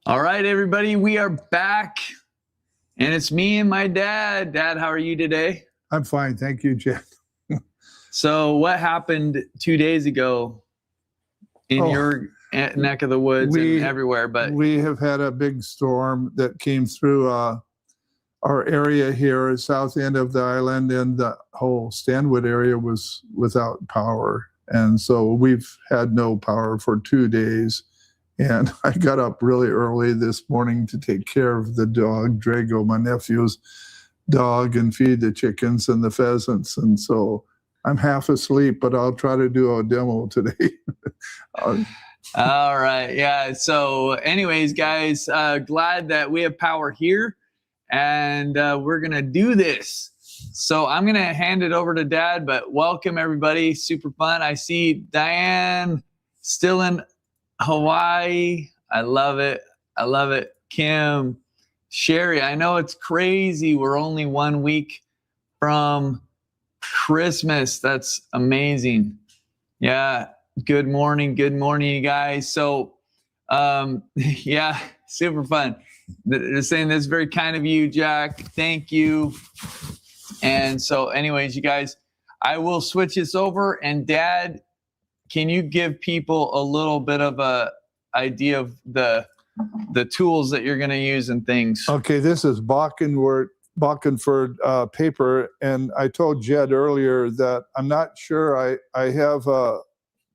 All right, everybody, we are back, and it's me and my dad. Dad, how are you today? I'm fine, thank you, Jen. So what happened 2 days ago in your neck of the woods and everywhere? But we have had a big storm that came through our area here, south end of the island, and the whole Stanwood area was without power. And so we've had no power for 2 days. And I got up really early this morning to take care of the dog, Drago, my nephew's dog, and feed the chickens and the pheasants. And so I'm half asleep, but I'll try to do a demo today. All right. Yeah. So anyways, guys, glad that we have power here, and we're going to do this. So I'm going to hand it over to Dad, but welcome everybody. Super fun. I see Diane still in Hawaii. I love it. I love it. Kim, Sherry, I know it's crazy. We're only 1 week from Christmas. That's amazing. Yeah. Good morning. Good morning, you guys. So, yeah, super fun. They're saying that's very kind of you, Jack. Thank you. And so anyways, you guys, I will switch this over, and Dad, can you give people a little bit of a idea of the tools that you're going to use and things? Okay, this is Bockenford paper, and I told Jed earlier that I'm not sure I have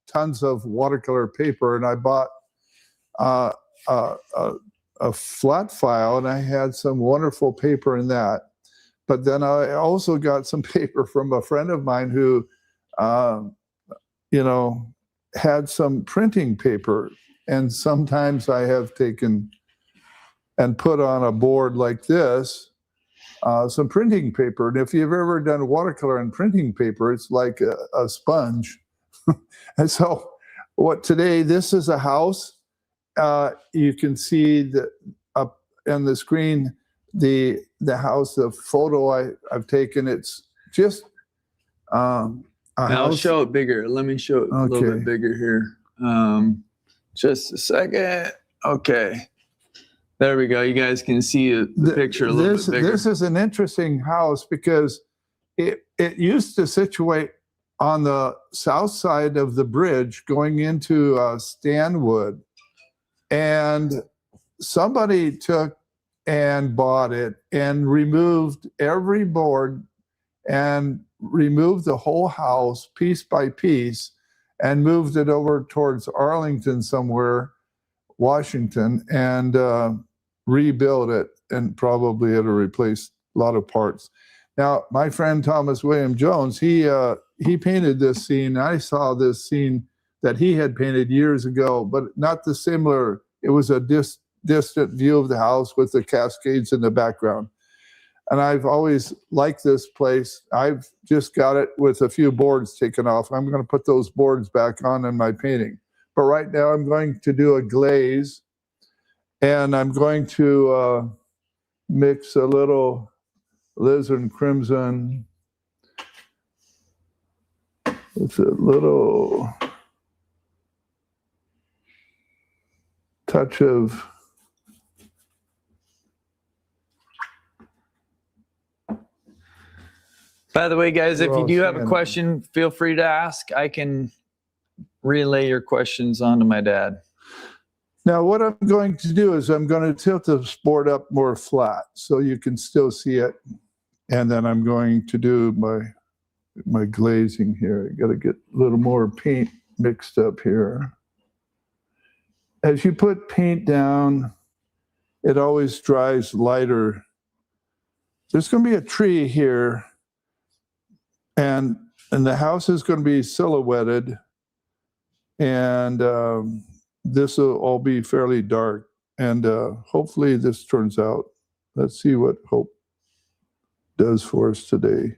tons of watercolor paper, and I bought a flat file, and I had some wonderful paper in that. But then I also got some paper from a friend of mine who had some printing paper, and sometimes I have taken and put on a board like this some printing paper. And if you've ever done watercolor and printing paper, it's like a sponge. And so today, this is a house. You can see up on the screen the house, the photo I've taken. It's just I'll show it bigger. Let me show it a little bit bigger here. Just a second. Okay. There we go. You guys can see the picture a little bit bigger. This is an interesting house because it used to situate on the south side of the bridge going into Stanwood. And somebody took and bought it and removed every board and removed the whole house piece by piece and moved it over towards Arlington somewhere, Washington, and rebuilt it, and probably it'll replace a lot of parts. Now, my friend Thomas William Jones, he painted this scene. I saw this scene that he had painted years ago, but not the similar. It was a distant view of the house with the Cascades in the background. And I've always liked this place. I've just got it with a few boards taken off. I'm going to put those boards back on in my painting. But right now I'm going to do a glaze, and I'm going to mix a little alizarin crimson with a little touch of By the way, guys, if you do have a question, feel free to ask. I can relay your questions onto my dad. Now, what I'm going to do is I'm going to tilt this board up more flat so you can still see it. And then I'm going to do my glazing here. I got to get a little more paint mixed up here. As you put paint down, it always dries lighter. There's going to be a tree here, and the house is going to be silhouetted, and this will all be fairly dark, and hopefully this turns out. Let's see what Hope does for us today.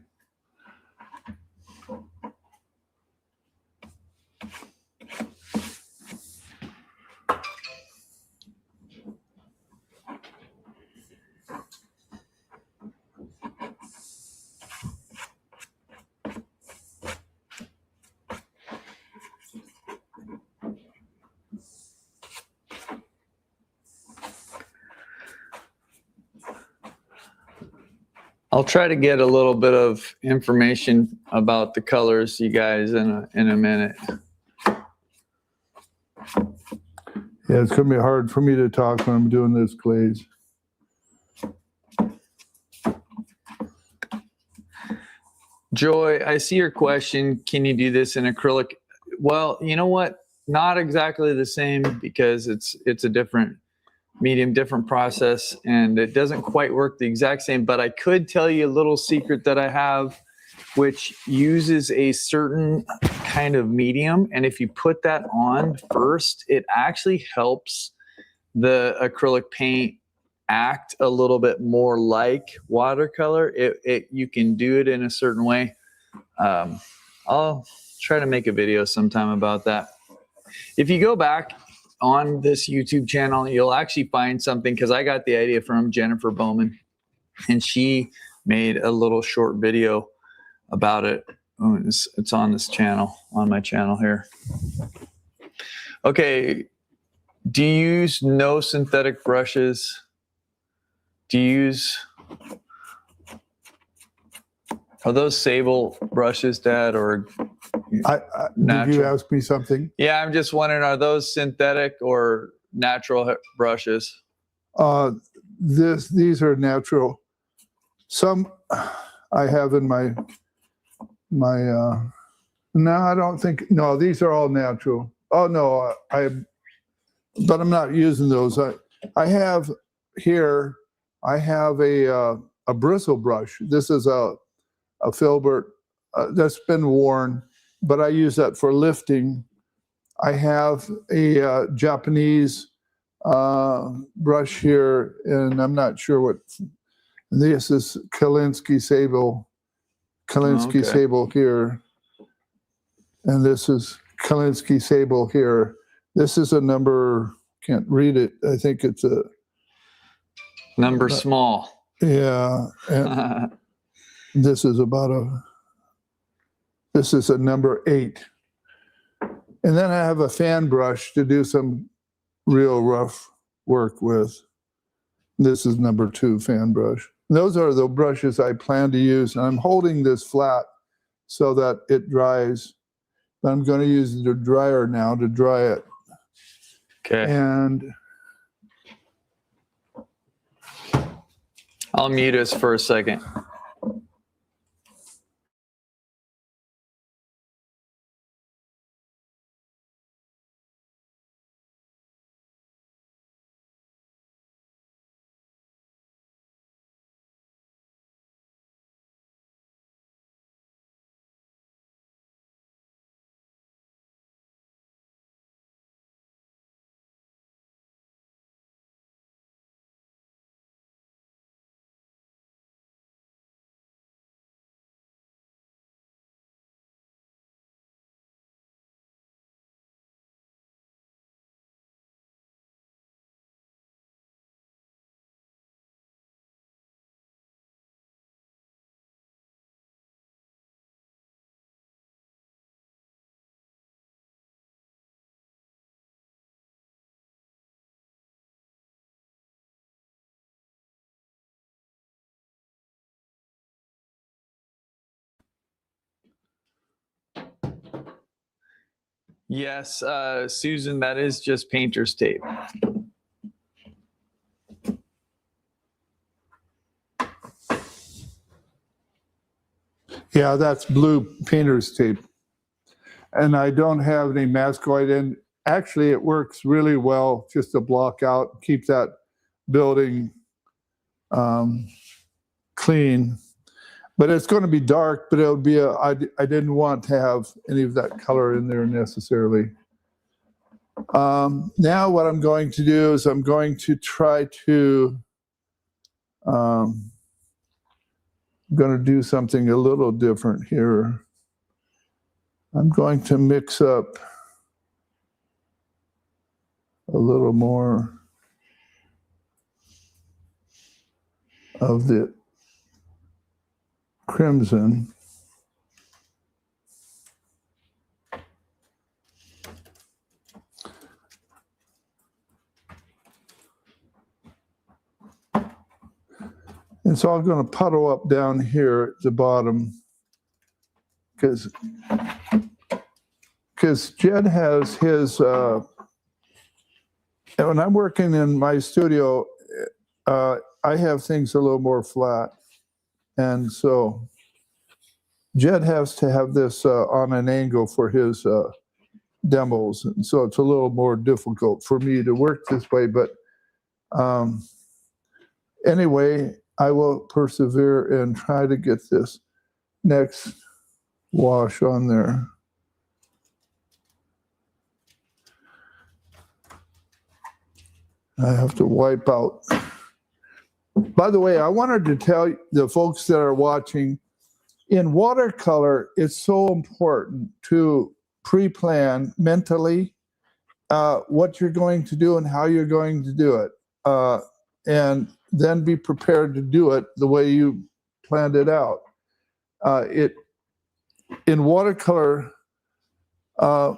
I'll try to get a little bit of information about the colors, you guys, in a minute. Yeah, it's going to be hard for me to talk when I'm doing this glaze. Joy, I see your question. Can you do this in acrylic? Well, you know what? Not exactly the same, because it's a different medium, different process, and it doesn't quite work the exact same. But I could tell you a little secret that I have, which uses a certain kind of medium. And if you put that on first, it actually helps the acrylic paint act a little bit more like watercolor. You can do it in a certain way. I'll try to make a video sometime about that. If you go back on this YouTube channel, you'll actually find something, because I got the idea from Jennifer Bowman, and she made a little short video about it. Oh, it's on this channel, on my channel here. Okay, do you use no synthetic brushes? Do you use, are those sable brushes, Dad, or Did you ask me something? Yeah, I'm just wondering, are those synthetic or natural brushes? These are natural. Some I have in my no, I don't think, no, these are all natural. Oh no, but I'm not using those. I have here, I have a bristle brush. This is a filbert that's been worn, but I use that for lifting. I have a Japanese brush here, and I'm not sure what, this is Kalinsky Sable Sable here, and this is Kalinsky Sable here. This is a number, can't read it, I think it's a number small. Yeah, and this is this is a number 8. And then I have a fan brush to do some real rough work with. This is number 2 fan brush. Those are the brushes I plan to use. And I'm holding this flat so that it dries. But I'm going to use the dryer now to dry it. Okay. And I'll mute us for a second. Yes, Susan, that is just painter's tape. yeah, that's blue painter's tape. And I don't have any mascoid in. Actually, it works really well just to block out, keep that building clean. But it's going to be dark, but it'll be I didn't want to have any of that color in there necessarily. Now what I'm going to do is I'm going to try to I'm going to do something a little different here. I'm going to mix up a little more of the crimson. And it's all going to puddle up down here at the bottom because Jed has his, and when I'm working in my studio, I have things a little more flat. And so Jed has to have this on an angle for his demos. And so it's a little more difficult for me to work this way. But anyway, I will persevere and try to get this next wash on there. I have to wipe out. By the way, I wanted to tell the folks that are watching, in watercolor, it's so important to pre-plan mentally what you're going to do and how you're going to do it. And then be prepared to do it the way you planned it out. In watercolor, I've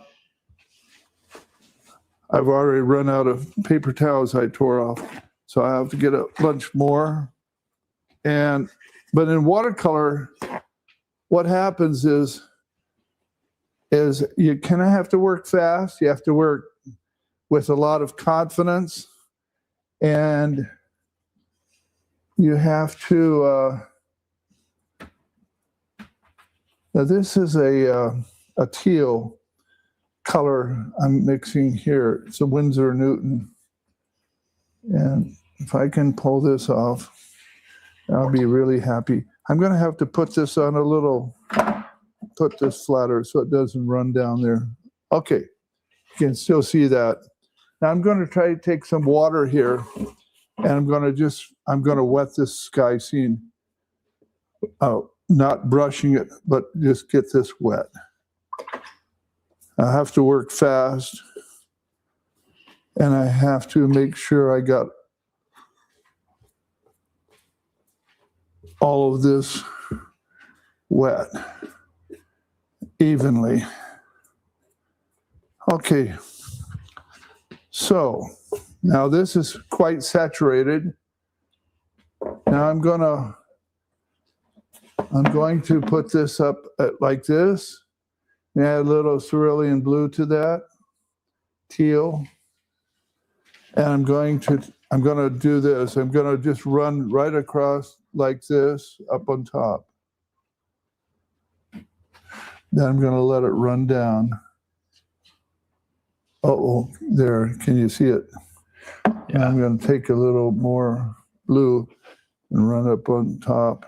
already run out of paper towels I tore off, so I have to get a bunch more. But in watercolor, what happens is you kind of have to work fast. You have to work with a lot of confidence, and you have to. Now this is a teal color I'm mixing here. It's a Winsor Newton. And if I can pull this off, I'll be really happy. I'm going to have to put this on a little, put this flatter so it doesn't run down there. Okay, you can still see that. Now I'm going to try to take some water here, and I'm going to wet this sky scene. Not brushing it, but just get this wet. I have to work fast, and I have to make sure I got all of this wet evenly. Okay, so now this is quite saturated. Now I'm going to put this up like this. Add a little cerulean blue to that, teal. And I'm going to do this. I'm going to just run right across like this up on top. Then I'm going to let it run down. Oh, there, can you see it? Yeah. I'm going to take a little more blue and run up on top.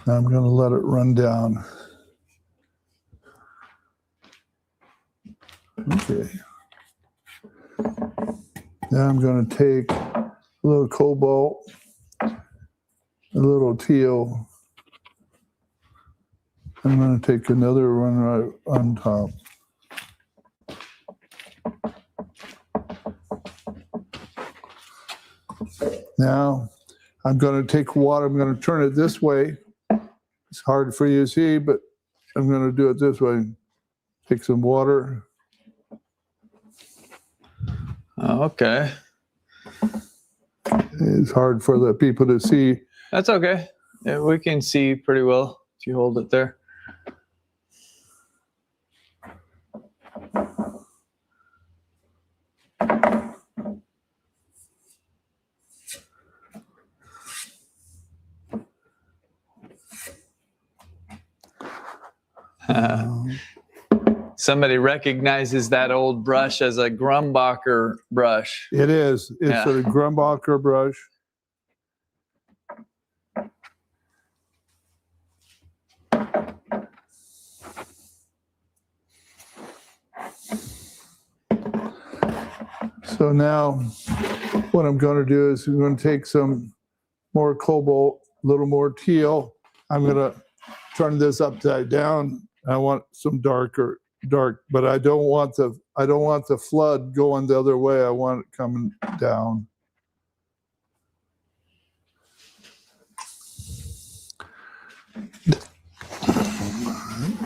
I'm going to let it run down. Okay. Now I'm going to take a little cobalt, a little teal. I'm going to take another one right on top. Now I'm going to take water. I'm going to turn it this way. It's hard for you to see, but I'm going to do it this way. Take some water. Okay. It's hard for the people to see. That's okay. Yeah, we can see pretty well if you hold it there. Somebody recognizes that old brush as a Grumbacher brush. It is. It's a Grumbacher brush. So now what I'm going to do is I'm going to take some more cobalt, a little more teal. I'm going to turn this upside down. I want some dark, but I don't want the flood going the other way. I want it coming down.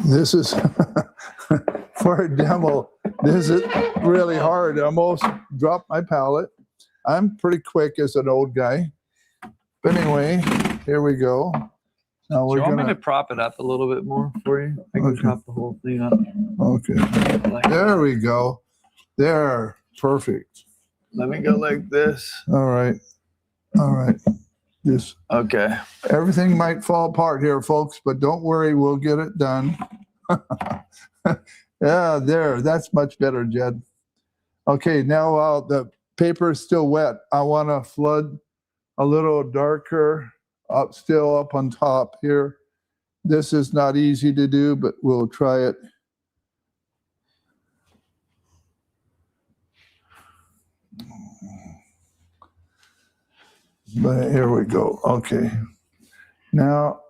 This is for a demo. This is really hard. I almost dropped my palette. I'm pretty quick as an old guy. But anyway, here we go. Now Do we're you want me gonna. to prop it up a little bit more for you? I can Okay. prop the whole thing up. Okay. Like There we go. There. Perfect. Let me go like this. All right. All right. Just Okay. everything might fall apart here, folks, but don't worry, we'll get it done. Yeah, there. That's much better, Jed. Okay, now the paper is still wet. I want to flood a little darker still up on top here. This is not easy to do, but we'll try it. But here we go. Okay. Now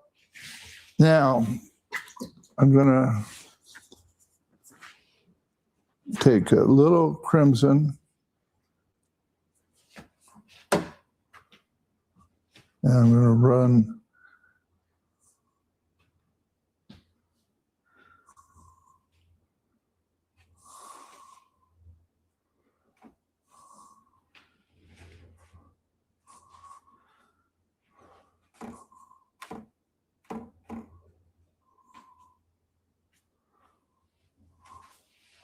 I'm gonna take a little crimson and I'm gonna run.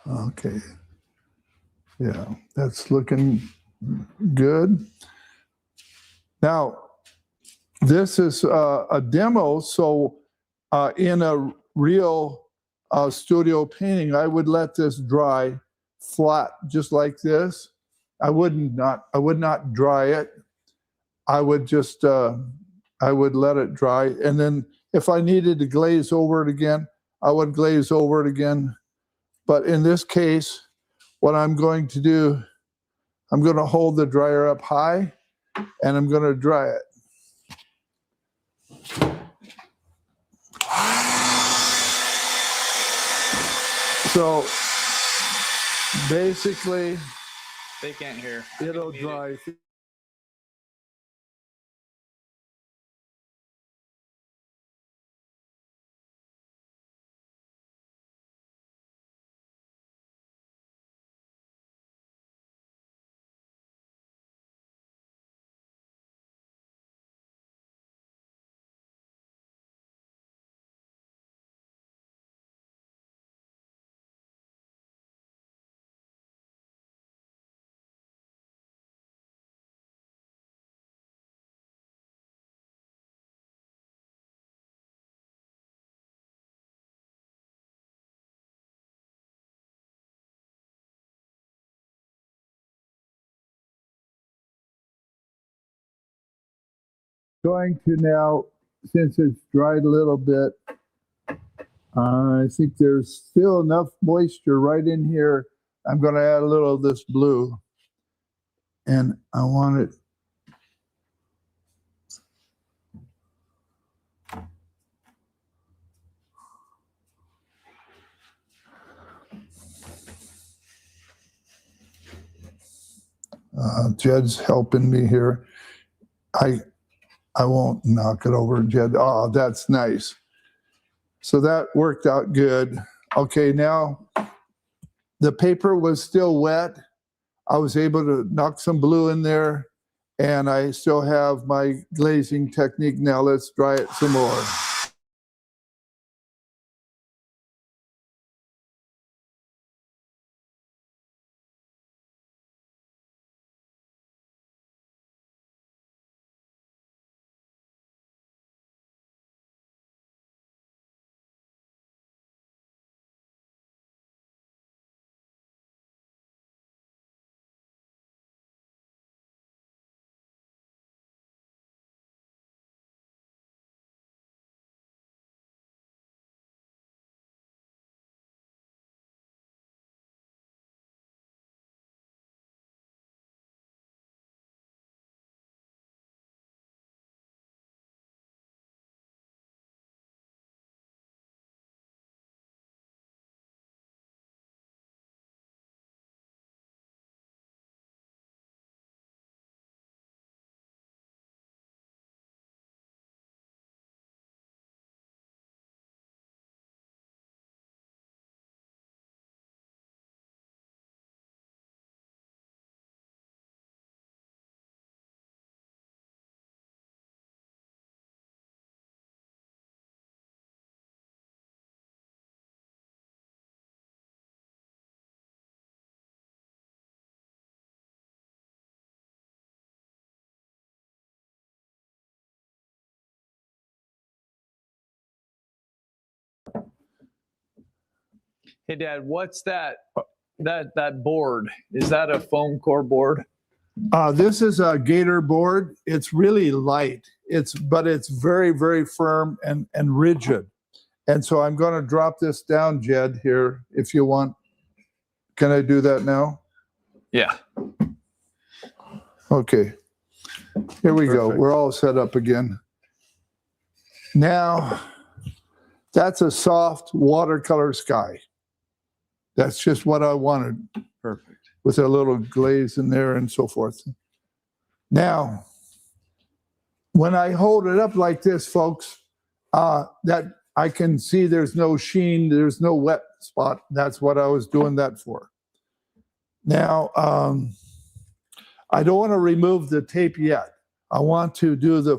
Okay. Yeah, that's looking good. Now, this is a demo, so in a real studio painting, I would let this dry flat, just like this. I would not dry it. I would just, I would let it dry. And then if I needed to glaze over it again, I would glaze over it again. But in this case, what I'm going to do, I'm going to hold the dryer up high and I'm going to dry it. So basically, They can't hear. it'll dry. Going to now, since it's dried a little bit, I think there's still enough moisture right in here. I'm going to add a little of this blue. And I want it. Jed's helping me here. I won't knock it over, Jed. Oh, that's nice. So that worked out good. Okay, now the paper was still wet. I was able to knock some blue in there, and I still have my glazing technique. Now let's dry it some more. Hey, Dad, what's that board? Is that a foam core board? This is a gator board. It's really light. But it's very, very firm and rigid. And so I'm going to drop this down, Jed, here, if you want. Can I do that now? Yeah. Okay. Here we go. Perfect. We're all set up again. Now, that's a soft watercolor sky. That's just what I wanted. Perfect. With a little glaze in there and so forth. Now, when I hold it up like this, folks, that I can see there's no sheen, there's no wet spot. That's what I was doing that for. Now, I don't want to remove the tape yet. I want to do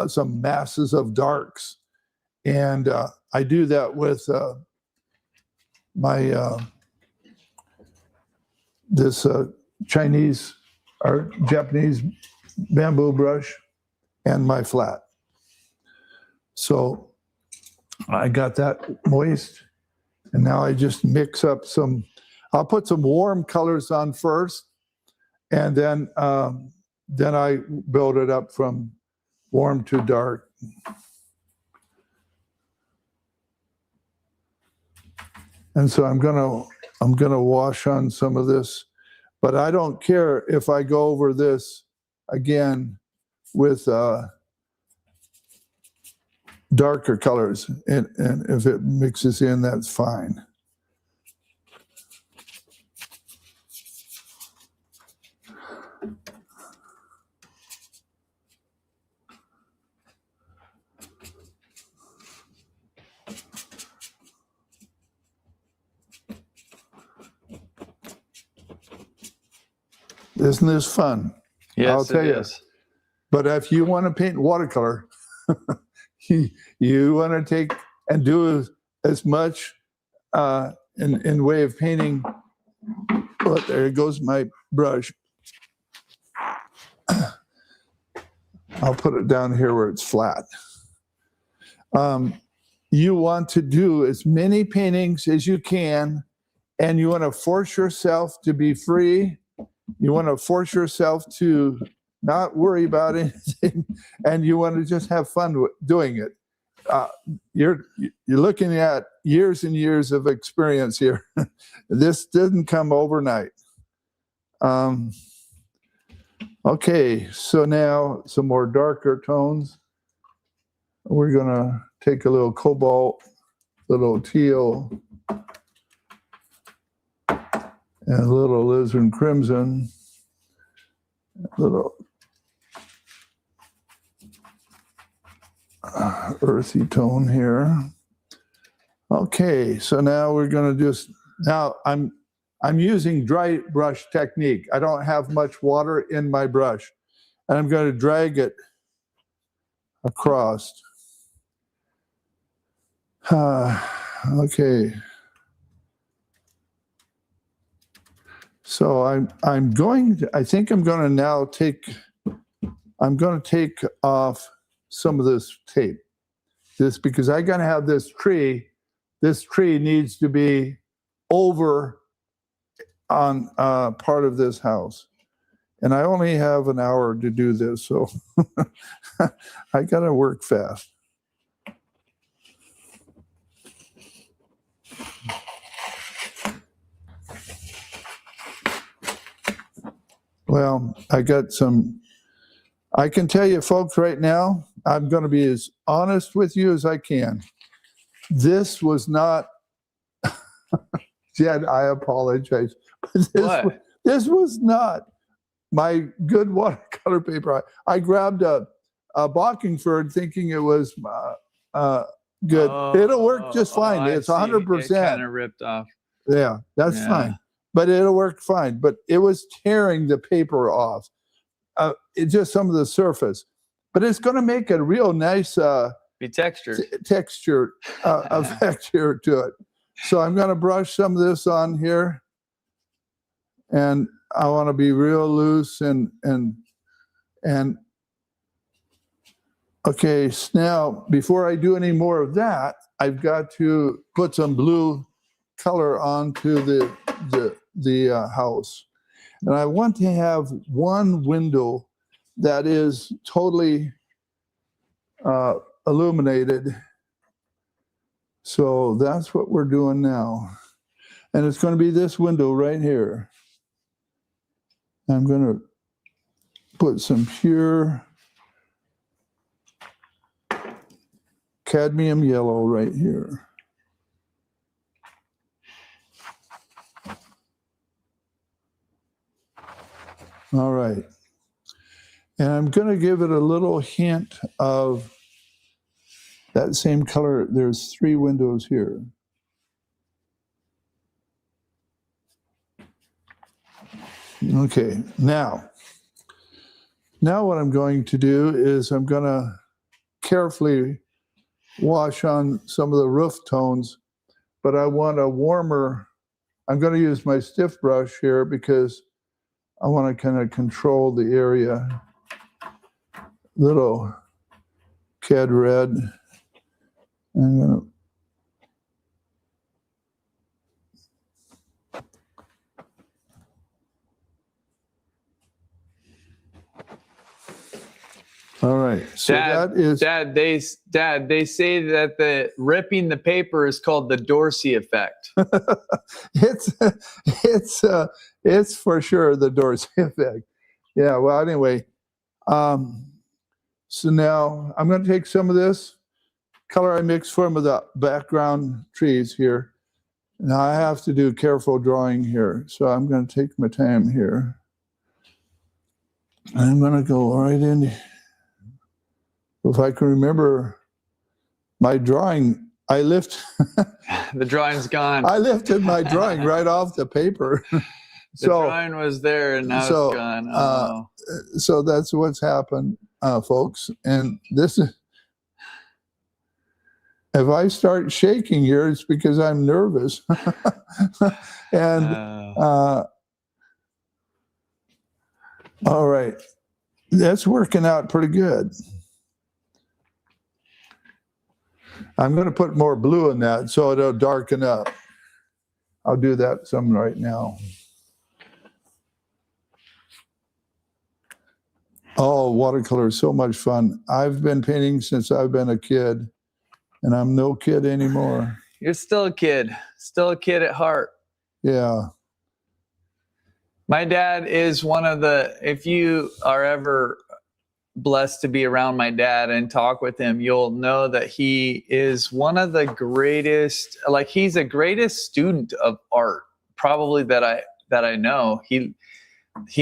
some masses of darks. And I do that with my this Chinese or Japanese bamboo brush and my flat. So I got that moist, and now I just mix up I'll put some warm colors on first, and then I build it up from warm to dark. And so I'm gonna wash on some of this, but I don't care if I go over this again with darker colors, and if it mixes in, that's fine. Isn't this fun? Yes, I'll tell you. But if you want to paint watercolor, you want to take and do as much in way of painting. Oh, there goes my brush. I'll put it down here where it's flat. You want to do as many paintings as you can, and you want to force yourself to be free. You want to force yourself to not worry about anything, and you want to just have fun doing it. You're looking at years and years of experience here. This didn't come overnight. Okay, so now some more darker tones. We're gonna take a little cobalt, little teal, and a little alizarin crimson, a little earthy tone here. Okay, so now we're going to now I'm using dry brush technique. I don't have much water in my brush, and I'm going to drag it across. Okay. So I think I'm going to now take off some of this tape. Because I'm going to have this tree. This tree needs to be over on part of this house. And I only have an hour to do this, so I got to work fast. Well, I can tell you folks right now, I'm going to be as honest with you as I can. This was not, Jed, I apologize, but this was not my good watercolor paper. I grabbed a Bockingford thinking it was good. It'll work just fine. It's 100%. It kind of ripped off. Yeah, that's fine. But it'll work fine. But it was tearing the paper off. It's just some of the surface. But it's going to make a real nice texture effect here to it. So I'm going to brush some of this on here. And I want to be real loose and okay, so now before I do any more of that, I've got to put some blue color onto the house. And I want to have one window that is totally illuminated. So that's what we're doing now. And it's going to be this window right here. I'm going to put some pure cadmium yellow right here. All right. And I'm going to give it a little hint of that same color. There's 3 windows here. Okay, now what I'm going to do is I'm going to carefully wash on some of the roof tones, but I want a warmer, I'm going to use my stiff brush here because I want to kind of control the area. Little cad red. I'm going to all right. So Dad, that is Dad, they say that the ripping the paper is called the Dorsey effect. it's for sure the Dorsey effect. Yeah, well anyway. So now I'm going to take some of this color I mixed from the background trees here. Now I have to do careful drawing here. So I'm going to take my time here. I'm going to go right in. If I can remember my drawing, I lift. The drawing's gone. I lifted my drawing right off the paper. The drawing was there and now it's gone. Oh. So that's what's happened, folks. And this is, if I start shaking here, it's because I'm nervous. And all right, that's working out pretty good. I'm going to put more blue in that so it'll darken up. I'll do that some right now. Oh, watercolor is so much fun. I've been painting since I've been a kid, and I'm no kid anymore. You're still a kid at heart. Yeah. My dad is one of the, if you are ever blessed to be around my dad and talk with him, you'll know that he is one of the greatest, like he's the greatest student of art probably that I know. He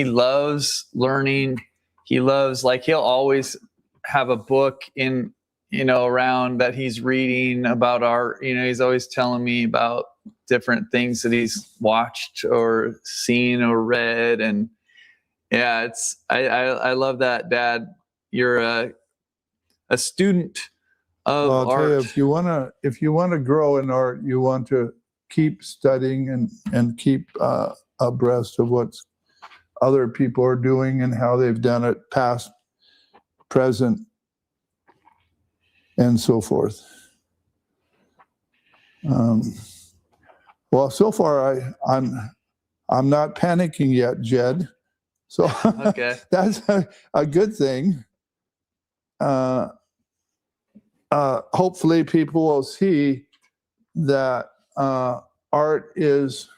loves learning. He loves, like, he'll always have a book in, around that he's reading about art. He's always telling me about different things that he's watched or seen or read. And yeah, I love that, Dad. You're a student of art. I'll tell you, if you want to grow in art, you want to keep studying and keep abreast of what other people are doing and how they've done it, past, present, and so forth. Well, so far I'm not panicking yet, Jed. So okay. That's a good thing. Hopefully people will see that art is,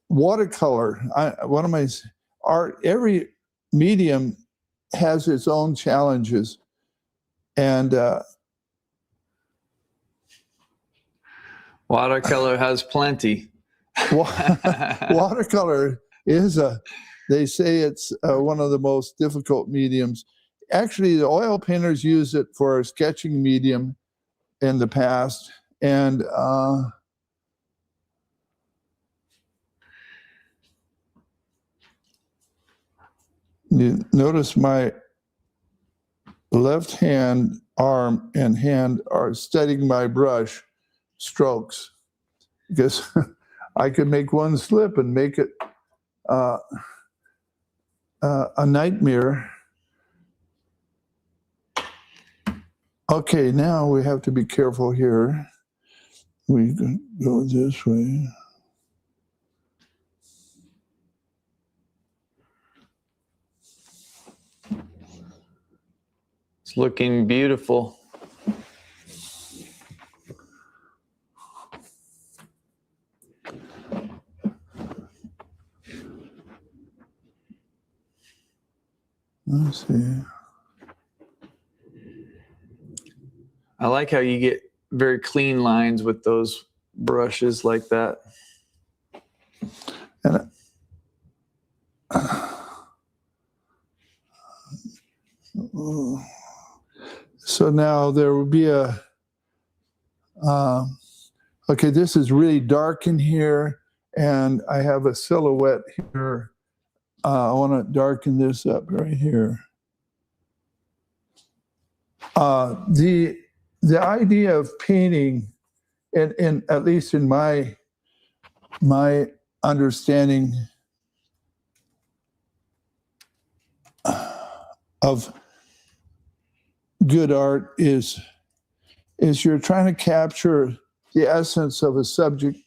watercolor, art, every medium has its own challenges. And watercolor has plenty. Watercolor is they say it's one of the most difficult mediums. Actually, the oil painters use it for a sketching medium in the past. And you notice my left hand, arm, and hand are steadying my brush strokes, because I could make one slip and make it a nightmare. Okay, now we have to be careful here. we can go this way. It's looking beautiful. Let's see. I like how you get very clean lines with those brushes like that. And so now there will be a, okay, this is really dark in here, and I have a silhouette here. I want to darken this up right here. The idea of painting, in at least in my understanding of good art, is you're trying to capture the essence of a subject.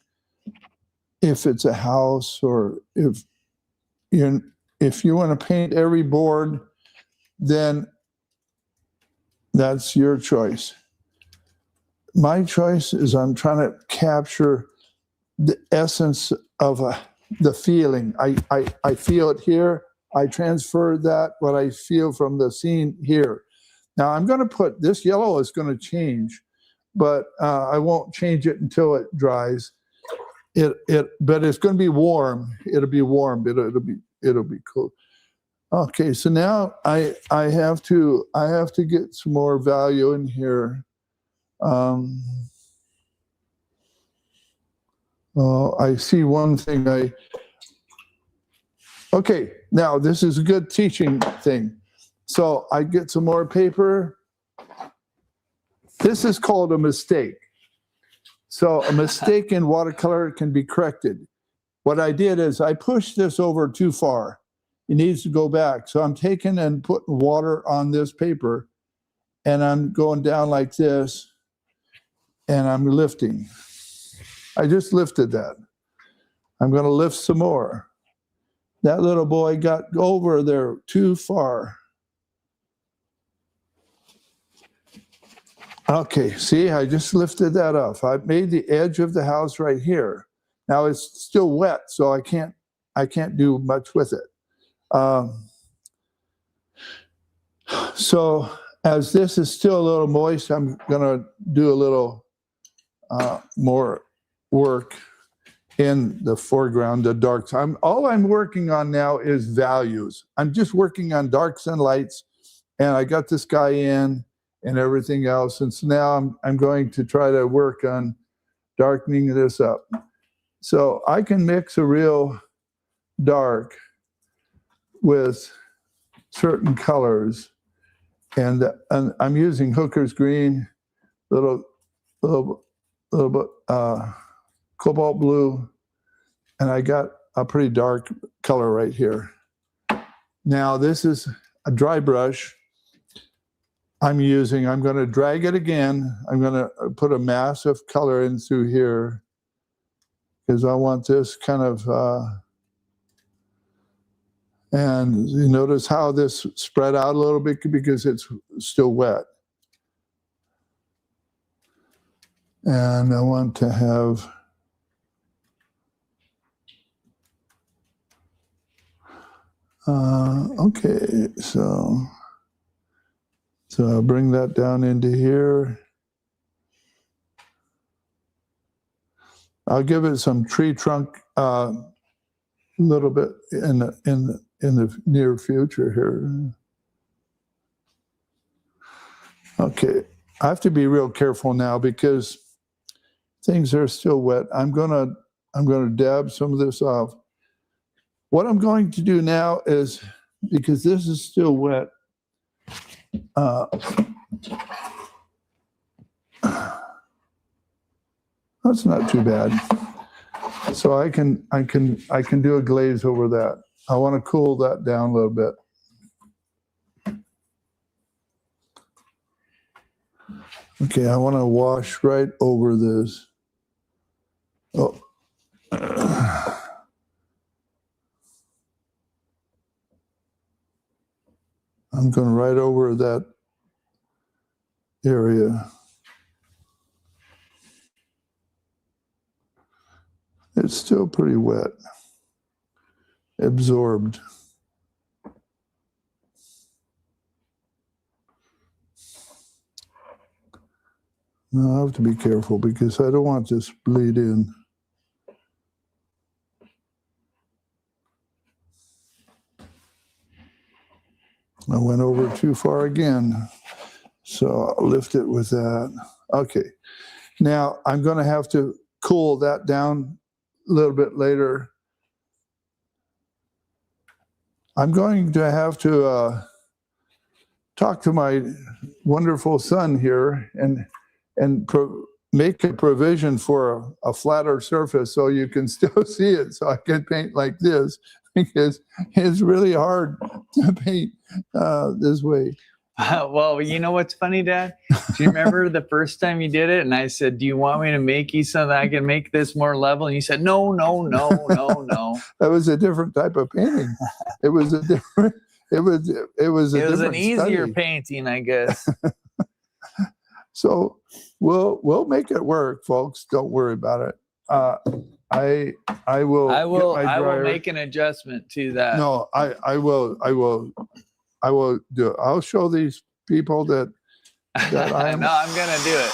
If it's a house, or if you want to paint every board, then that's your choice. My choice is I'm trying to capture the essence of the feeling. I feel it here. I transfer that, what I feel from the scene here. Now I'm going to put, this yellow is going to change, but I won't change it until it dries. But it's going to be warm. It'll be warm. It'll be cool. Okay, so now I have to get some more value in here. I see one thing. Okay, now this is a good teaching thing. So I get some more paper. This is called a mistake. So a mistake in watercolor can be corrected. What I did is I pushed this over too far. It needs to go back. So I'm taking and putting water on this paper, and I'm going down like this, and I'm lifting. I just lifted that. I'm going to lift some more. That little boy got over there too far. Okay, see, I just lifted that up. I made the edge of the house right here. Now it's still wet, so I can't do much with it. So as this is still a little moist, I'm going to do a little more work in the foreground, the darks. All I'm working on now is values. I'm just working on darks and lights, and I got this guy in and everything else. And so now I'm going to try to work on darkening this up. So I can mix a real dark with certain colors, and I'm using Hooker's green, little bit cobalt blue, and I got a pretty dark color right here. Now this is a dry brush I'm using. I'm going to drag it again. I'm going to put a mass of color in through here, because I want this kind of, and you notice how this spread out a little bit because it's still wet. And I want to have, okay, so I'll bring that down into here. I'll give it some tree trunk a little bit in the near future here. Okay, I have to be real careful now because things are still wet. I'm gonna dab some of this off. What I'm going to do now is, because this is still wet, that's not too bad. So I can do a glaze over that. I want to cool that down a little bit. Okay, I want to wash right over this. Oh. I'm going right over that area. It's still pretty wet, absorbed. Now I have to be careful because I don't want this to bleed in. I went over too far again, so I'll lift it with that. Okay, now I'm going to have to cool that down a little bit later. I'm going to have to talk to my wonderful son here and make a provision for a flatter surface so you can still see it, so I can paint like this, because it's really hard to paint this way. Well, you know what's funny, Dad? Do you remember the first time you did it? And I said, do you want me to make you so that I can make this more level? And you said, no. That was a different type of painting. It was a different. It was an easier study. painting, I guess. So we'll make it work, folks. Don't worry about it. I will. I will make an adjustment to that. No, I will do it. I'll show these people that I'm. No, I'm gonna do it.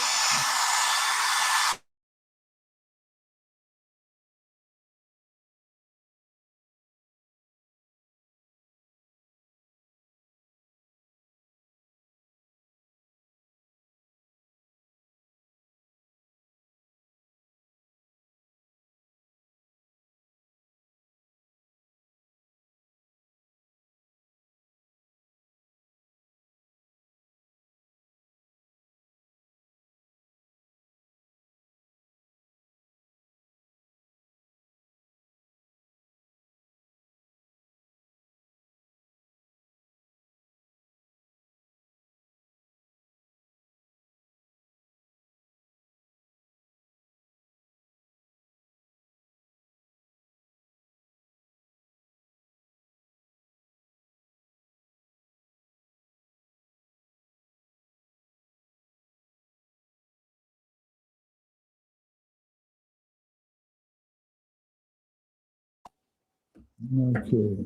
Okay.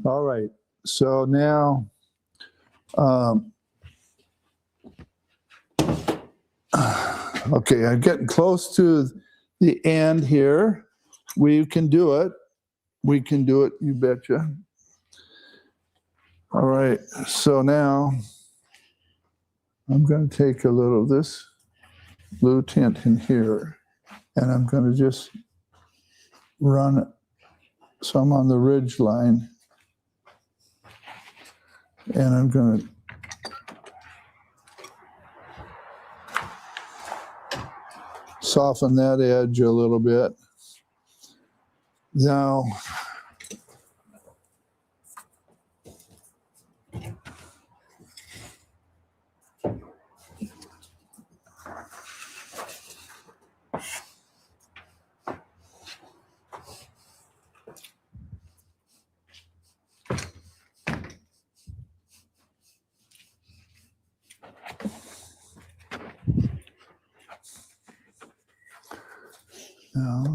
All right. So now, okay, I'm getting close to the end here. We can do it. We can do it, you betcha. All right. So now I'm going to take a little of this blue tint in here, and I'm going to just run some on the ridge line, and I'm going to soften that edge a little bit. Now,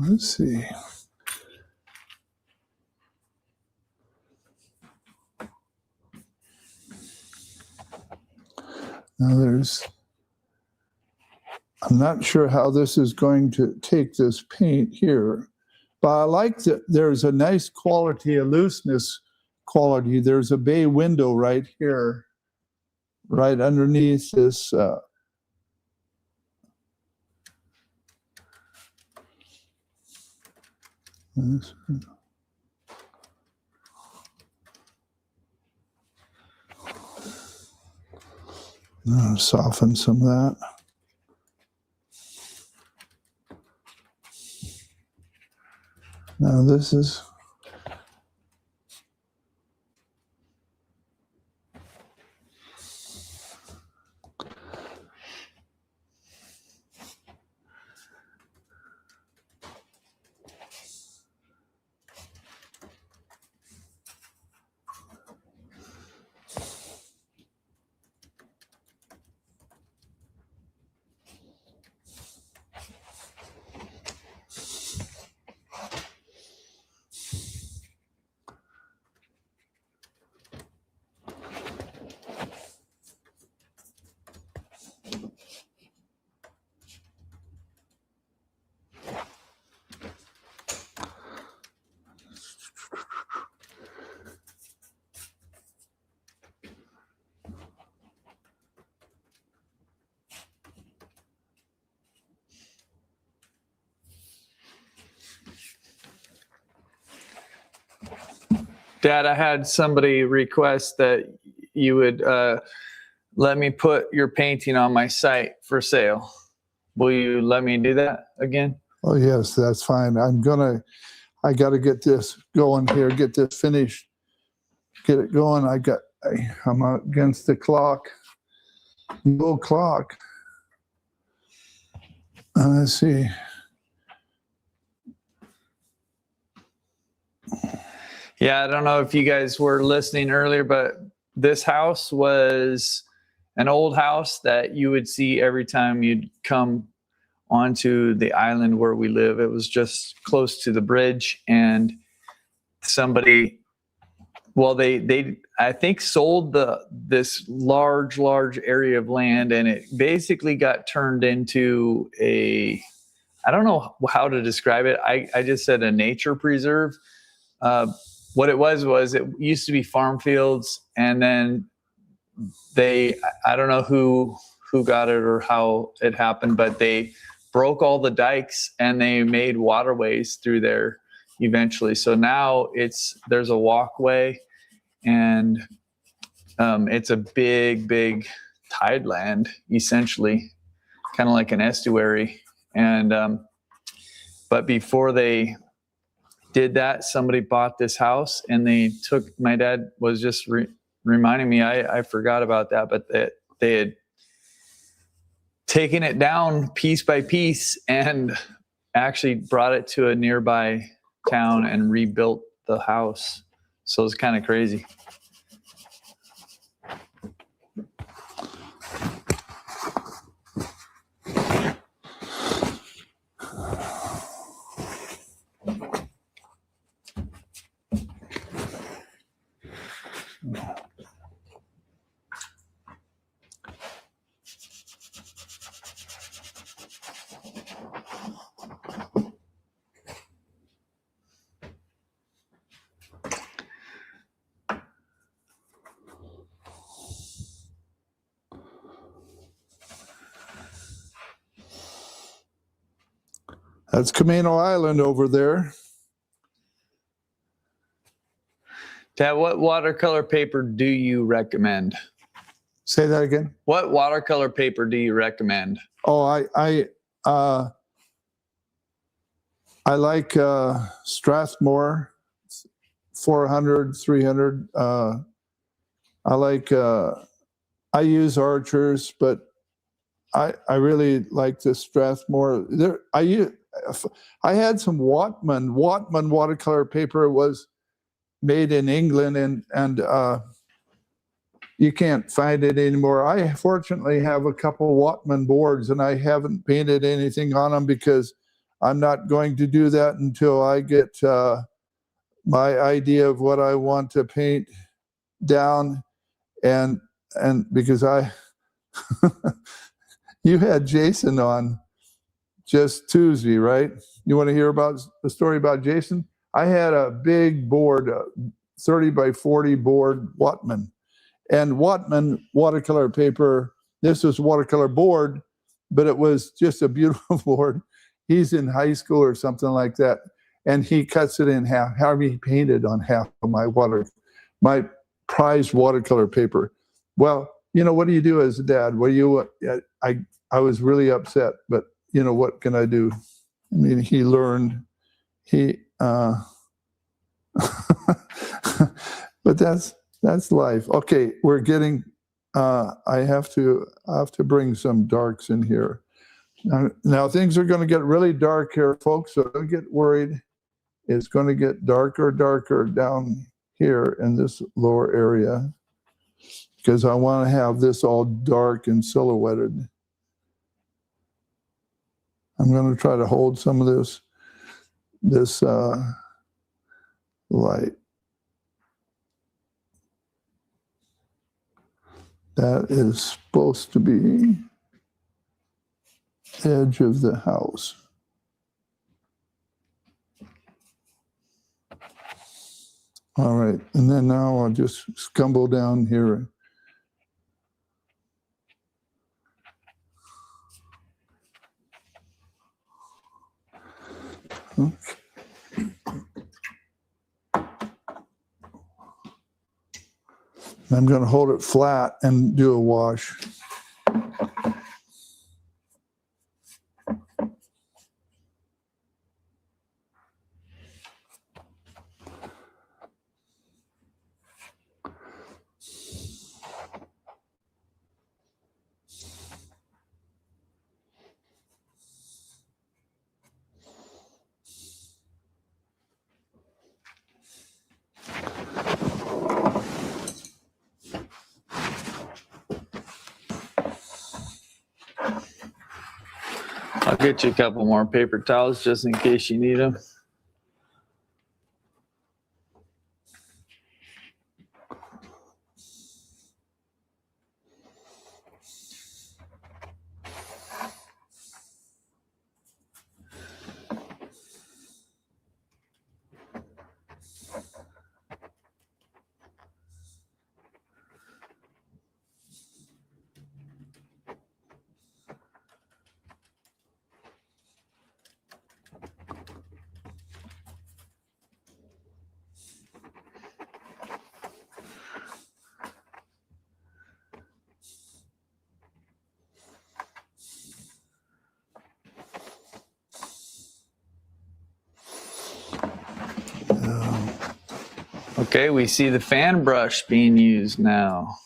let's see. Now I'm not sure how this is going to take this paint here, but I like that there's a nice quality, a looseness quality. There's a bay window right here, right underneath this. Soften some of that. Now this is Dad, I had somebody request that you would let me put your painting on my site for sale. Will you let me do that again? Oh, yes, that's fine. I got to get this going here, get this finished, get it going. I'm against the clock, the old clock. Let's see. Yeah, I don't know if you guys were listening earlier, but this house was an old house that you would see every time you'd come onto the island where we live. It was just close to the bridge, and somebody, well, they I think sold this large area of land, and it basically got turned into I don't know how to describe it. I just said a nature preserve. What it was it used to be farm fields, and then I don't know who got it or how it happened, but they broke all the dikes and they made waterways through there eventually. So now there's a walkway, and it's a big tideland, essentially, kind of like an estuary. And but before they did that, somebody bought this house, and my dad was just reminding me, I forgot about that, but they had taken it down piece by piece and actually brought it to a nearby town and rebuilt the house. So it's kind of crazy. That's Camino Island over there. Dad, what watercolor paper do you recommend? Say that again. What watercolor paper do you recommend? Oh, I like Strathmore 400, 300. I use Archers, but I really like the Strathmore. I had some Watman watercolor paper. It was made in England, and you can't find it anymore. I fortunately have a couple Watman boards, and I haven't painted anything on them because I'm not going to do that until I get my idea of what I want to paint down, and because you had Jason on just Tuesday, right? You want to hear about the story about Jason? I had a big board, 30 by 40 board Watman. And Watman watercolor paper, this was watercolor board, but it was just a beautiful board. He's in high school or something like that. And he cuts it in half. He painted on half of my prized watercolor paper. Well, what do you do as a dad? I was really upset, but what can I do? I mean, he learned, but that's life. Okay, we're getting, I have to bring some darks in here. Now things are going to get really dark here, folks, so don't get worried. It's going to get darker down here in this lower area because I want to have this all dark and silhouetted. I'm going to try to hold some of this light. That is supposed to be edge of the house. All right, and then now I'll just scumble down here. Okay. I'm going to hold it flat and do a wash. I'll get you a couple more paper towels just in case you need them. Okay, we see the fan brush being used now.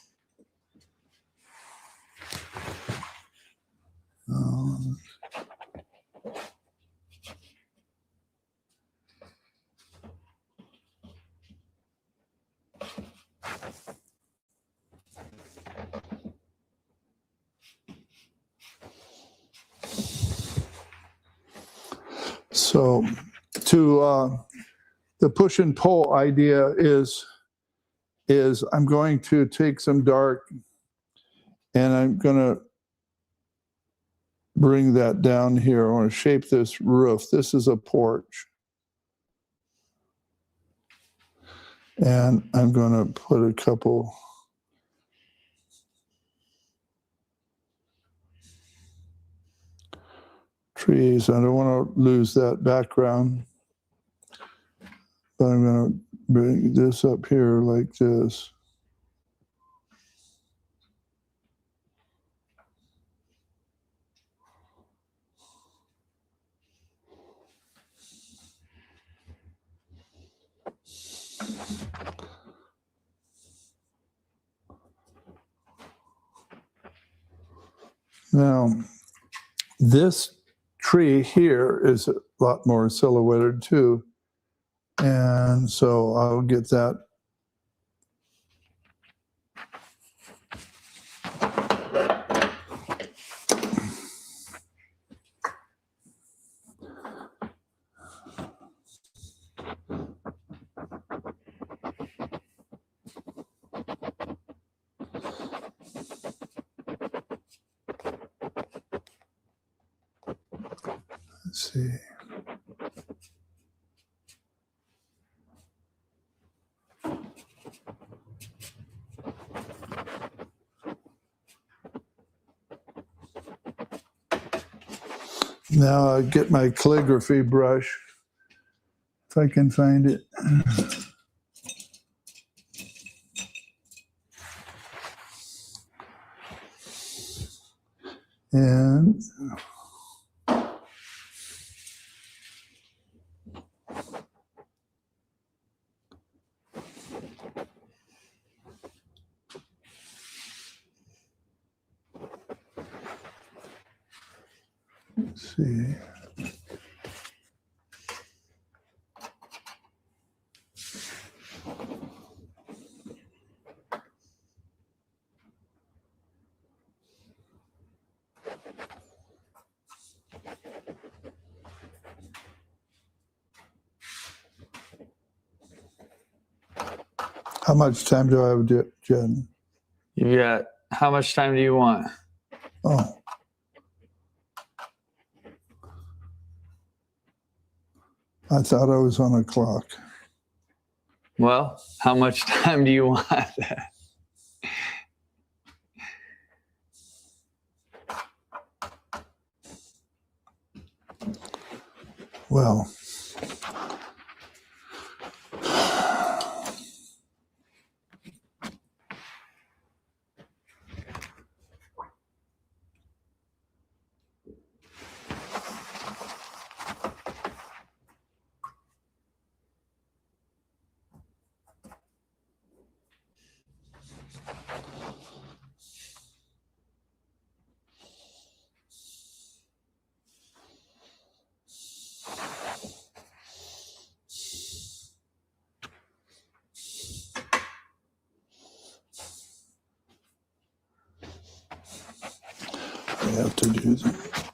So to the push and pull idea is I'm going to take some dark and I'm going to bring that down here. I want to shape this roof. This is a porch. And I'm going to put a couple trees. I don't want to lose that background. But I'm going to bring this up here like this. Now, this tree here is a lot more silhouetted too. And so I'll get that. Let's see. Now I get my calligraphy brush, if I can find it. And let's see. How much time do I have, Jen? You got, how much time do you want? Oh. I thought I was on a clock. Well, how much time do you want? Well, have to do that.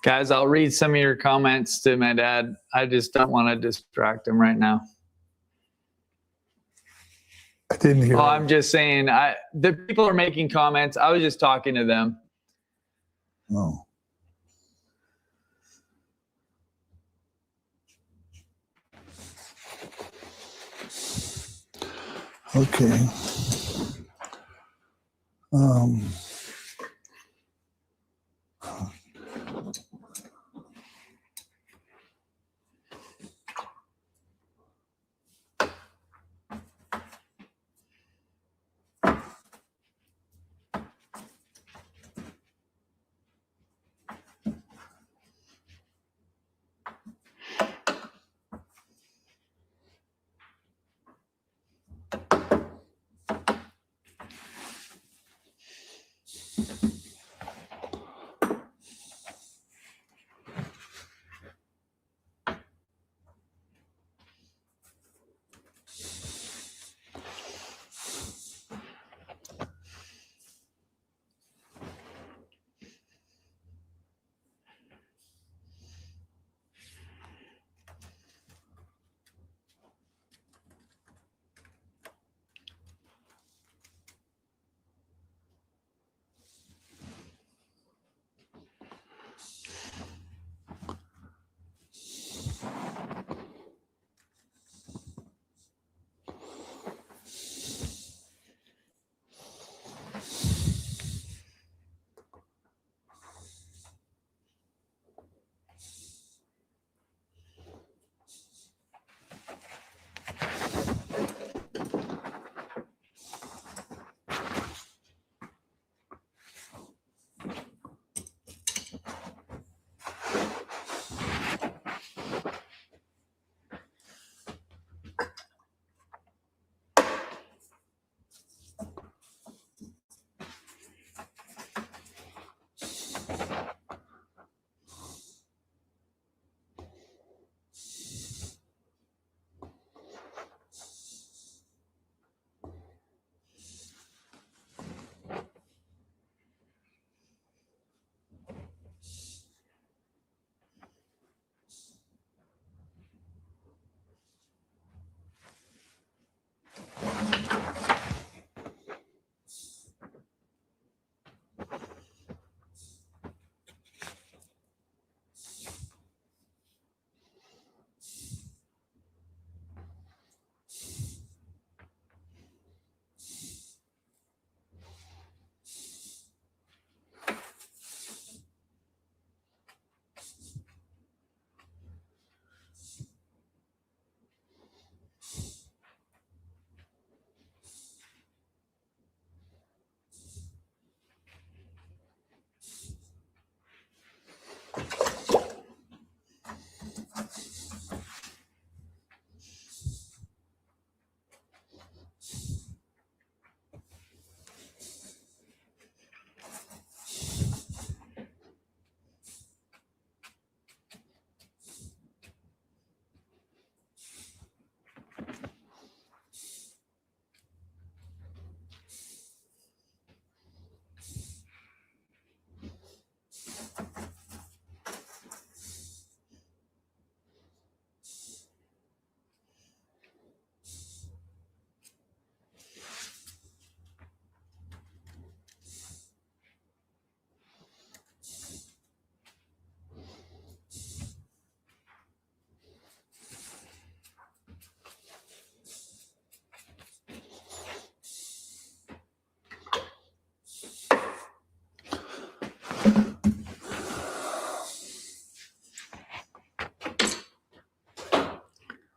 Guys, I'll read some of your comments to my dad. I just don't want to distract him right now. I didn't hear. Oh, I'm just saying, the people are making comments. I was just talking to them. Oh. Okay.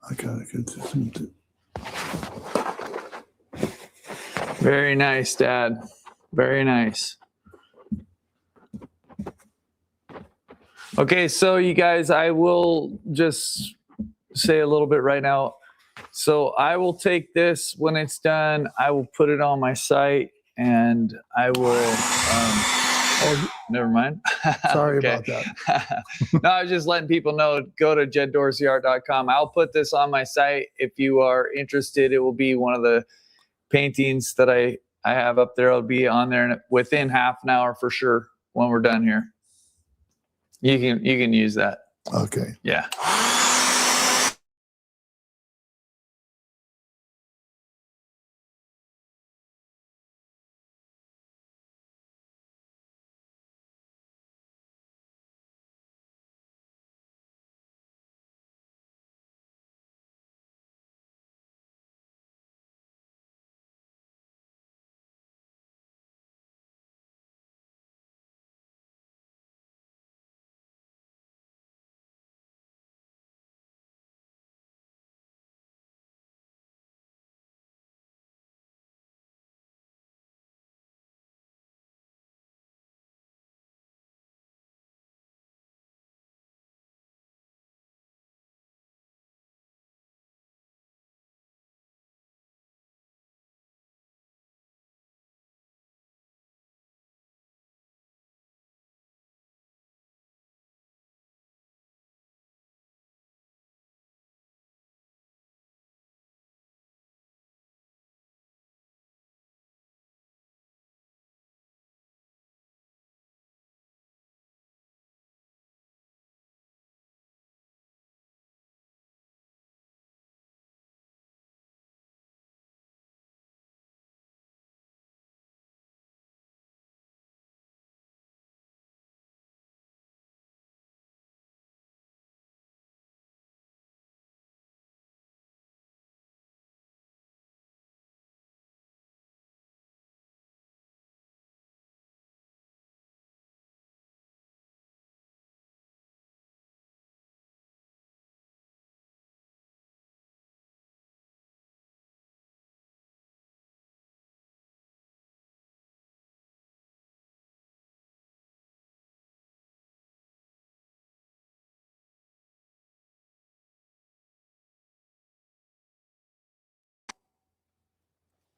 I gotta get this into. Very nice, Dad. Very nice. Okay, so you guys, I will just say a little bit right now. So I will take this when it's done. I will put it on my site, and I will. Never mind. Sorry about that. No, I was just letting people know. Go to jeddorseyart.com. I'll put this on my site if you are interested. It will be one of the paintings that I have up there. It'll be on there within half an hour for sure when we're done here. You can use that. Okay. Yeah.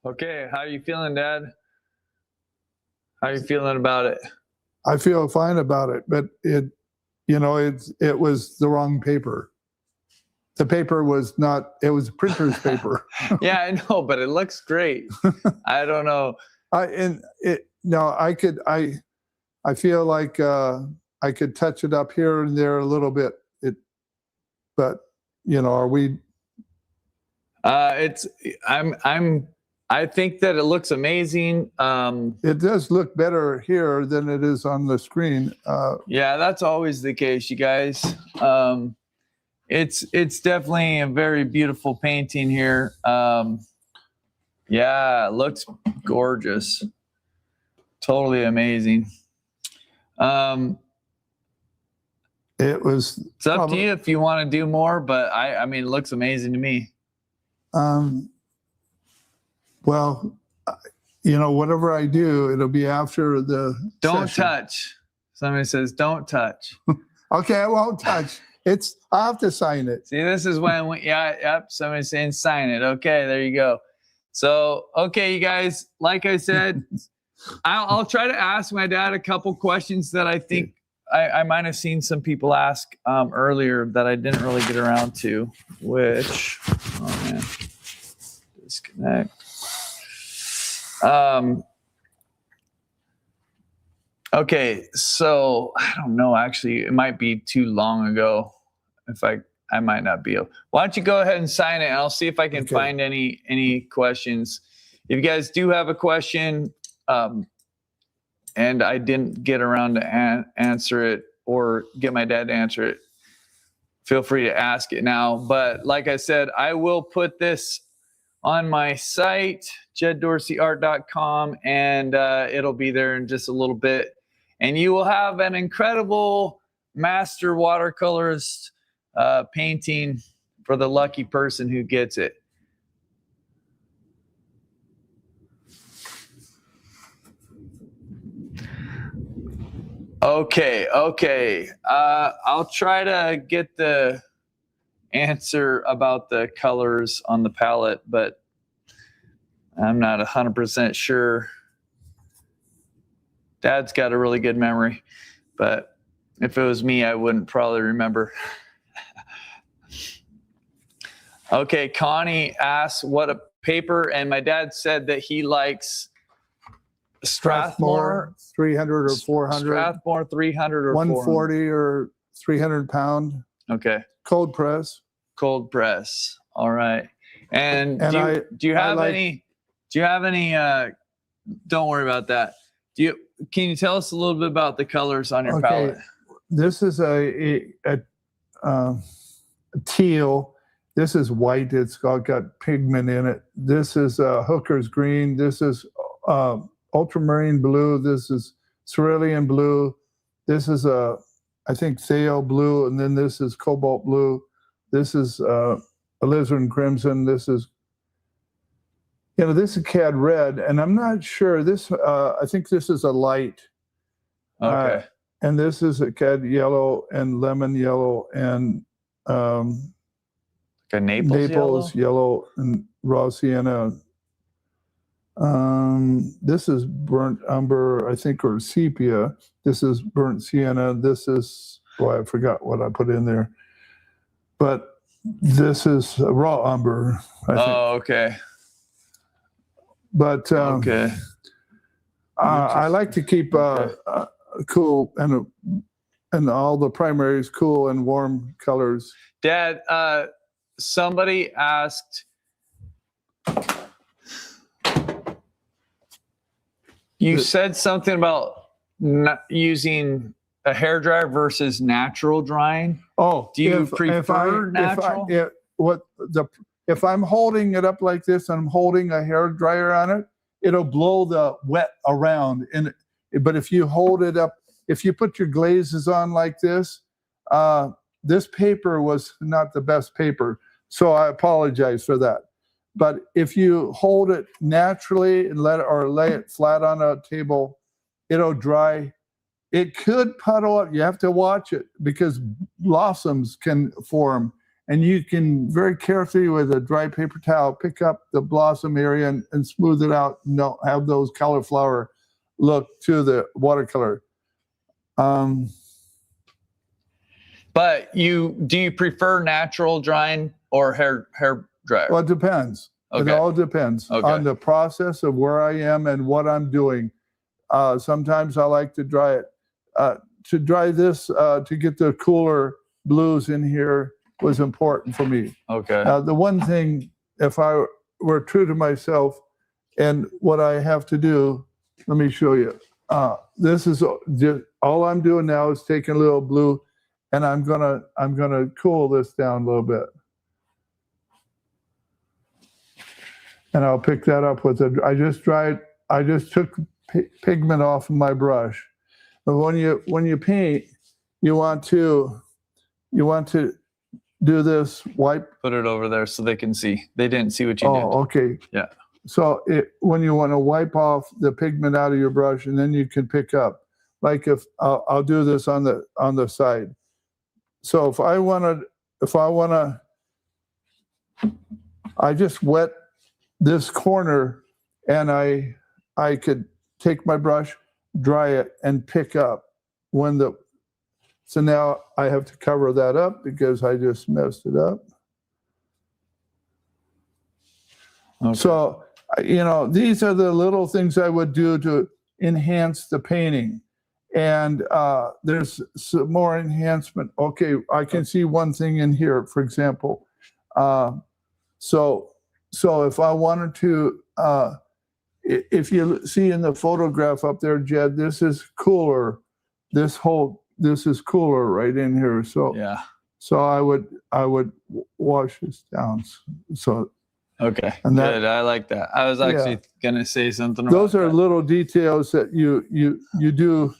Okay, how are you feeling, Dad? How are you feeling about it? I feel fine about it, but it was the wrong paper. The paper was not, it was printer's paper. Yeah, I know, but it looks great. I don't know. I feel like I could touch it up here and there a little bit. But are we? I think that it looks amazing. It does look better here than it is on the screen. Yeah, that's always the case, you guys. It's definitely a very beautiful painting here. Yeah, it looks gorgeous. Totally amazing. It's up to you if you want to do more, but I mean, it looks amazing to me. Well, whatever I do, it'll be after the Don't session. touch. Somebody says, don't touch. Okay, I won't touch. I have to sign it. See, this is when somebody's saying sign it. Okay, there you go. So, okay, you guys, like I said, I'll try to ask my dad a couple questions that I think I might have seen some people ask earlier that I didn't really get around to, which, oh man, disconnect. Okay, so I don't know, actually, it might be too long ago. If I might not be able. Why don't you go ahead and sign it, and I'll see if I can find any questions. If you guys do have a question, and I didn't get around to answer it or get my dad to answer it, feel free to ask it now. But like I said, I will put this on my site, jeddorseyart.com, and it'll be there in just a little bit. And you will have an incredible master watercolorist painting for the lucky person who gets it. Okay. I'll try to get the answer about the colors on the palette, but I'm not 100% sure. Dad's got a really good memory, but if it was me, I wouldn't probably remember. Okay, Connie asks what a paper, and my dad said that he likes Strathmore 300 or 400. Strathmore 300 or 140 400. or 300 pound. Okay. Cold press. Cold press. All right. And And do you have any? Don't worry about that. Can you tell us a little bit about the colors on your palette? This is a teal. This is white. It's got pigment in it. This is Hooker's green. This is ultramarine blue. This is cerulean blue. This is I think Thale blue, and then this is cobalt blue. This is alizarin crimson. This is cad red, and I'm not sure. This I think this is a light. Okay. And this is a cad yellow and lemon yellow and like a Naples yellow and raw sienna. This is burnt umber, I think, or sepia. This is burnt sienna. This is, I forgot what I put in there. But this is raw umber, I think. Oh, okay. But okay. I like to keep cool and all the primaries cool and warm colors. Dad, somebody asked, you said something about not using a hairdryer versus natural drying. Oh, do you prefer natural? If I'm holding it up like this and I'm holding a hairdryer on it, it'll blow the wet around. But if you hold it up, if you put your glazes on like this, this paper was not the best paper. So I apologize for that. But if you hold it naturally and lay it flat on a table, it'll dry. It could puddle up. You have to watch it because blossoms can form. And you can very carefully with a dry paper towel pick up the blossom area and smooth it out. Have those cauliflower look to the watercolor. But do you prefer natural drying or hair dryer? Well, it depends. Okay. It all depends on the process of where I am and what I'm doing. Sometimes I like to dry it. To dry this, to get the cooler blues in here was important for me. Okay. Now, the one thing, if I were true to myself and what I have to do, let me show you. This is just, all I'm doing now is taking a little blue, and I'm gonna cool this down a little bit. And I'll pick that up with I just took pigment off of my brush. But when you paint, you want to do this, wipe. Put it over there so they can see. They didn't see what you did. Oh, okay. Yeah. So when you want to wipe off the pigment out of your brush, and then you can pick up. Like if I'll do this on the side. So if I wanna, I just wet this corner, and I could take my brush, dry it, and pick up so now I have to cover that up because I just messed it up. Okay. So, these are the little things I would do to enhance the painting. And there's some more enhancement. Okay, I can see one thing in here, for example. So if I wanted to, if you see in the photograph up there, Jed, this is cooler. This is cooler right in here. So yeah. So I would wash this down. So okay, good. I like that. I was actually gonna say something about those are little details that you do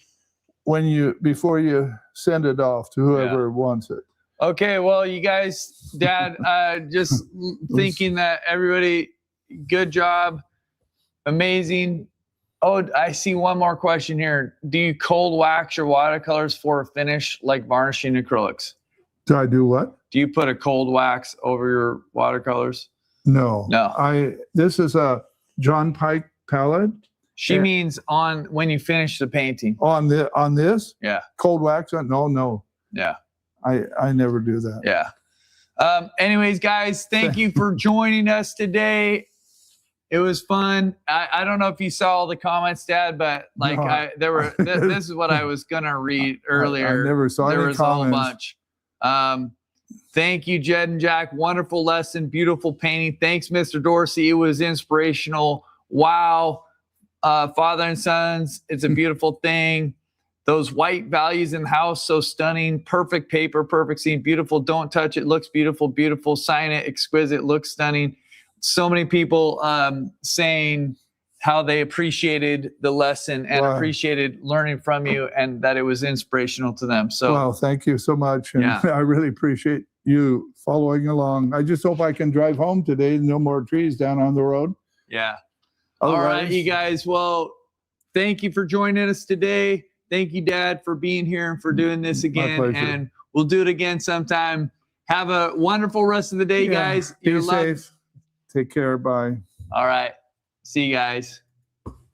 before you send it off to whoever wants it. Okay, well, you guys, Dad, just thinking that everybody, good job, amazing. Oh, I see one more question here. Do you cold wax your watercolors for a finish like varnishing acrylics? Do I do what? Do you put a cold wax over your watercolors? No. No. This is a John Pike palette. She means on when you finish the painting. On this? Yeah. Cold wax on? No. Yeah. I never do that. Yeah. Anyways, guys, thank you for joining us today. It was fun. I don't know if you saw all the comments, Dad, but like No. this is what I was gonna read earlier. I never saw there any was comments. a whole bunch. Thank you, Jed and Jack. Wonderful lesson, beautiful painting. Thanks, Mr. Dorsey. It was inspirational. Wow. Father and sons, it's a beautiful thing. Those white values in the house, so stunning. Perfect paper, perfect scene, beautiful. Don't touch it, looks beautiful, beautiful. Sign it, exquisite, looks stunning. So many people saying how they appreciated the lesson and appreciated learning from you, and that it was inspirational to them. So, well, thank you so much. And I really appreciate you following along. I just hope I can drive home today. No more trees down on the road. Yeah. Otherwise, all right, you guys. Well, thank you for joining us today. Thank you, Dad, for being here and for doing this again. My pleasure. And we'll do it again sometime. Have a wonderful rest of the day, guys. Be safe. Take care. Bye. All right. See you guys.